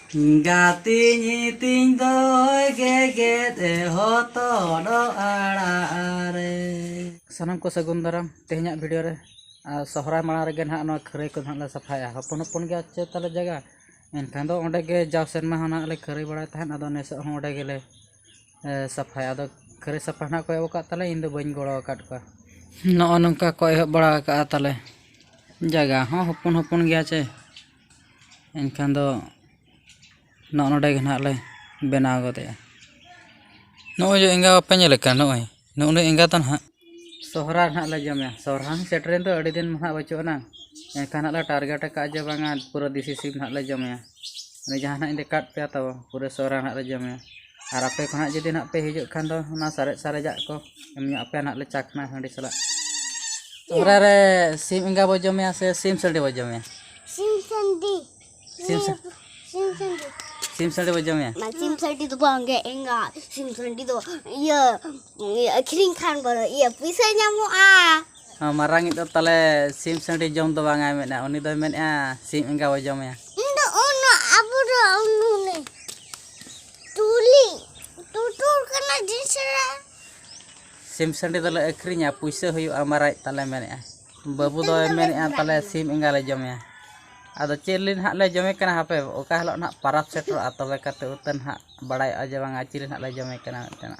Gati nyiting doi geget hoto do arare. Sanam ko sagun daram tehnya video re sohrai mala rege nah no kharai ko nah la safaya hopon hopon ge che tale jaga enkhan do onde ge jaw sen ma hana le kharai bara tahan ado nes onde ge le safaya ado kharai safa na ko ewaka tale in do bain goro kat ko no nongka ko ehok bara ka tale jaga ho hopon hopon ge che enkhan do no node ge nah le benaw gote no jo enga pa nyele kan no no enga tan ha Sohra ना ले जमे सोहरा सेटरेन तो अड़ी दिन महा बचो ना एखान ला टारगेट का जे बांगा पूरा देसी सिम ना ले जमे ने जहां ना इंदे काट पे तो पूरा सोहरा ना ले जमे और आपे खना जदि ना पे हिजु खान दो ना सारे सारे जा को एमनी आपे ना ले चाखना हंडी सला सोहरा रे सिम इंगा बो जमे से सिम सल्डी बो जमे सिम संडी सिम सिम सल्डी बो जमे सिम संडी तो बांगे एंगा सिम संडी तो ये अखिरिंग खान बर ये पैसा ᱧᱟᱢᱚᱜᱼᱟ marang itu tale sim sandi jom do banga mena oni do mena sim enga bo jom ya ndo ono aburo onu ne tuli tutur kana disera sim sandi tale akrinya puisa huyu amarai tale mena babu do mena tale sim enga le jom ya ado chilin hak le jome kana hape oka halo nak parap setro atole kate utan hak badai aja banga chilin hak le jome kana tena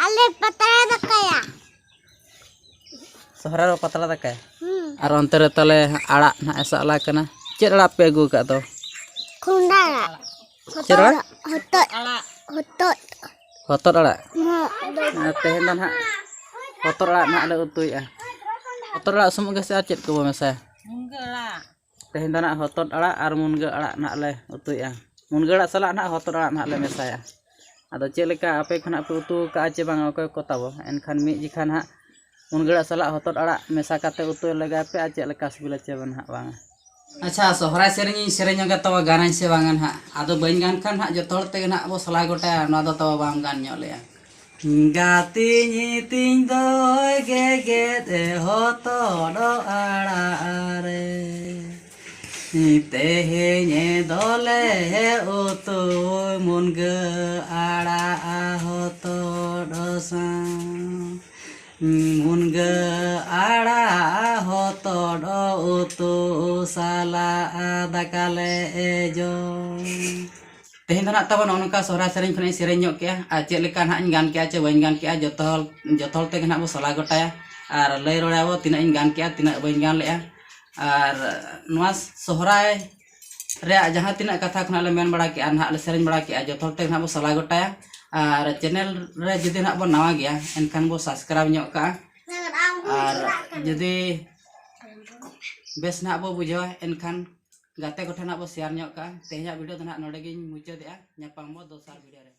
ale patara dakaya Sohra रो पतला तक है और अंतर तले आड़ा ना ऐसा अला कना चेर आड़ा पे अगू का तो खुंडा चेर आड़ा होtot होतर आड़ा तेहन ना होतर आड़ा ना ले उतुई आ होतर आड़ा सुम के से चेत को मेसा मुनगा आड़ा तेहन ना होतर आड़ा और मुनगा आड़ा ना ले उतुई आ मुनगा आड़ा सला ना होतर आड़ा ना ले मेसाया आदो चेलेका आपे खना पे उतु का चे बांग ओके को ताबो एनखान मी जिखान हा मुनगड़ा सला होतोट आड़ा मेसा काते उतु लगा पे आ चेल का सिबिला चे बन हा बांग अच्छा सोहरा सेरेनी सेरेन गे तवा गाना से बांगन हा आदो बइन गान खान हा जतोड़ ते ना बो सला गोटा ना दो तवा बांग गान ᱧᱚ ले गाती ᱧᱤᱛᱤᱧ ᱫᱚᱭ ᱜᱮᱜᱮᱫ ᱦᱚᱛᱚᱫ ᱟᱲᱟᱜ रे तेहेᱧ दले उतु मुनगा आड़ा होतोड सा मुनगा आड़ा होतोड उतु साला दाकाले जो तेहेन ना तब नौका सोहरा सेरेन खने सेरेन ᱧᱚᱜ के आ चेक लेका ना गान के चे बइन गान के जतोल ते ना बो सला गोटाया और लय रोड़ाबो तिना इन गान के तिना बइन गान ले और नवा सोहराय रे जहां तिना कथा खना ले मेन बड़ा के ना ले सेरेन बड़ा के जतोल ते ना बो सला गोटाया और चैनल रे जदि ना बो नवा गया एनखान बो सब्सक्राइब ᱧᱚᱜ का और जदि बेस ना बो बुझावा एनखान गाते कोठे ना बो शेयर ᱧᱚᱜ का तेहना वीडियो तो ना नोडे गिन मुचादेआ ᱧᱟᱯᱟᱢ बो दोसर वीडियो रे।